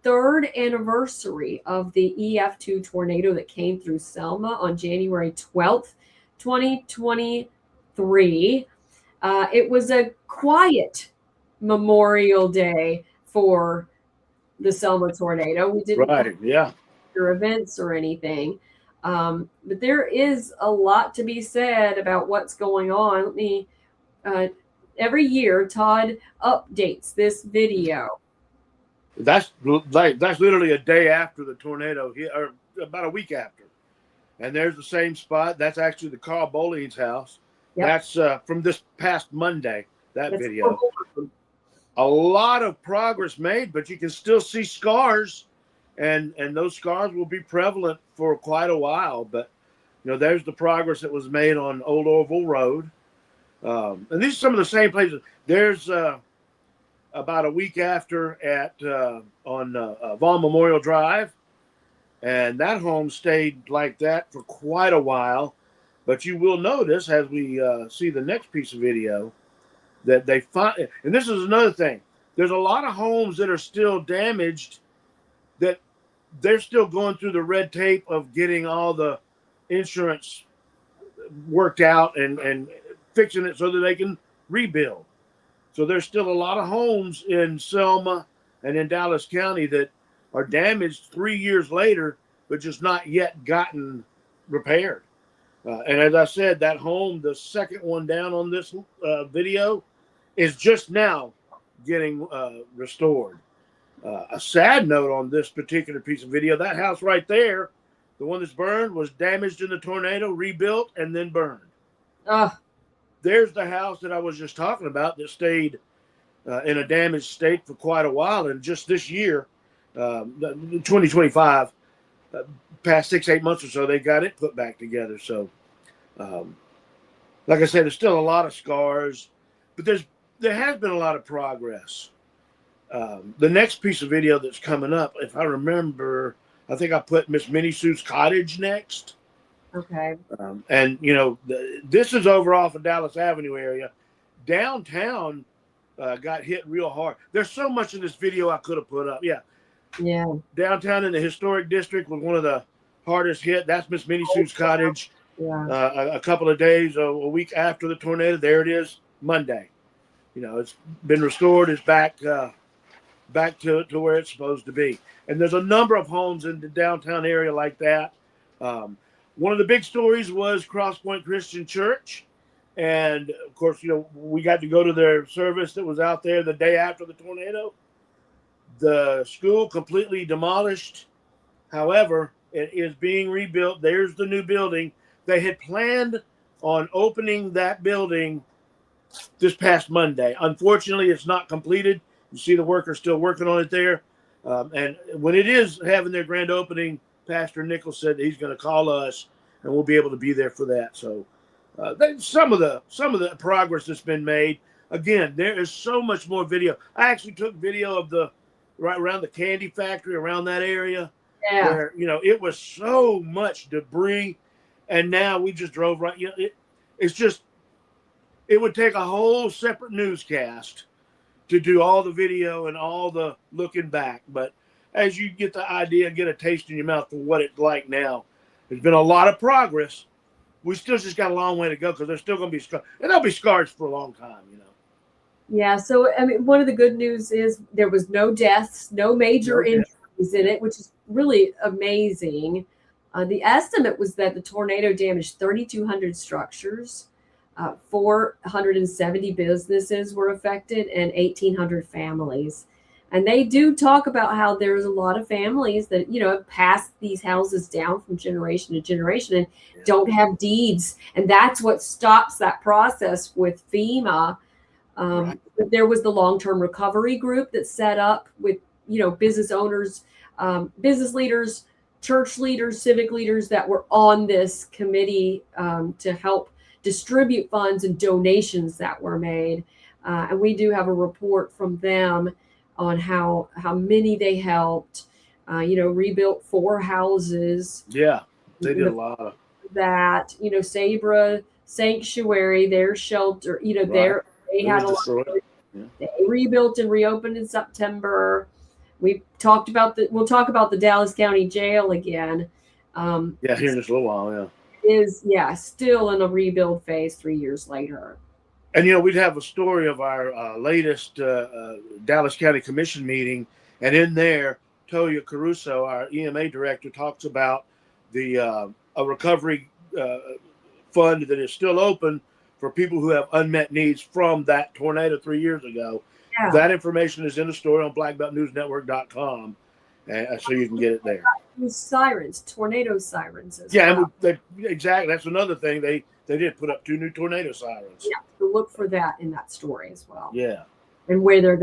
third anniversary of the EF-2 tornado that came through Selma on January 12th, 2023. It was a quiet Memorial Day for the Selma tornado. We didn't have Right. Yeah. events or anything. But there is a lot to be said about what's going on. Uh, every year, Todd updates this video. That's literally a day after the tornado hit, or about a week after. And there's the same spot. That's actually the Carl Bolling's house. Yep. That's from this past Monday. That That's video. A lot of progress made, but you can still see scars, and those scars will be prevalent for quite a while. But there's the progress that was made on Old Orville Road, and these are some of the same places. There's about a week after at on Vaughn Memorial Drive, and that home stayed like that for quite a while. But you will notice as we see the next piece of video that they find, and this is another thing. There's a lot of homes that are still damaged that they're still going through the red tape of getting all the insurance worked out and fixing it so that they can rebuild. So there's still a lot of homes in Selma and in Dallas County that are damaged 3 years later, but just not yet gotten repaired. And as I said, that home, the second one down on this video, is just now getting restored. A sad note on this particular piece of video, that house right there, the one that's burned, was damaged in the tornado, rebuilt, and then burned. There's the house that I was just talking about that stayed in a damaged state for quite a while. And just this year, 2025, past 6-8 months or so, they got it put back together. So, like I said, there's still a lot of scars, but there has been a lot of progress. The next piece of video that's coming up, if I remember, I think I put Miss Minnie Sue's cottage next. Okay. And this is over off of Dallas Avenue area. Downtown got hit real hard. There's so much in this video I could have put up. Yeah. Downtown in the historic district was one of the hardest hit. That's Miss Minnie Sue's cottage. Yeah. A couple of days, a week after the tornado, there it is, Monday. It's been restored. It's back to where it's supposed to be. And there's a number of homes in the downtown area like that. One of the big stories was Cross Point Christian Church. And, of course, we got to go to their service that was out there the day after the tornado. The school completely demolished. However, it is being rebuilt. There's the new building. They had planned on opening that building this past Monday. Unfortunately, it's not completed. You see the workers still working on it there. And when it is having their grand opening, Pastor Nichols said that he's going to call us, and we'll be able to be there for that. So some of the progress that's been made. Again, there is so much more video. I actually took video of the right around the candy factory, around that area, where it was so much debris, and now we just drove right. It's just, it would take a whole separate newscast to do all the video and all the looking back. But as you get the idea and get a taste in your mouth for what it's like now, there's been a lot of progress. We still just got a long way to go because there's still going to be scars. And there'll be scars for a long time, Yeah. So, I mean, one of the good news is there was no deaths, no major injuries in it, which is really amazing. The estimate was that the tornado damaged 3,200 structures. 470 businesses were affected and 1,800 families. And they do talk about how there's a lot of families that, have passed these houses down from generation to generation and don't have deeds. And that's what stops that process with FEMA. Right. There was the long-term recovery group that set up with, business owners, business leaders, church leaders, civic leaders that were on this committee to help distribute funds and donations that were made. And we do have a report from them on how many they helped, rebuilt 4 houses. Yeah, they did a lot of that. Sabra Sanctuary, their shelter, they had a lot. They rebuilt and reopened in September. We talked about we'll talk about the Dallas County Jail again. Yeah, here in just a little while, yeah. Is still in a rebuild phase 3 years later. And we'd have a story of our latest Dallas County Commission meeting, and in there, Toya Caruso, our EMA director, talks about the a recovery fund that is still open for people who have unmet needs from that tornado 3 years ago. Yeah. That information is in the story on blackbeltnewsnetwork.com, so you can get it there. Sirens, tornado sirens. And exactly. That's another thing. They did put up 2 new tornado sirens. Yeah, so look for that in that story as well. Yeah. And where they're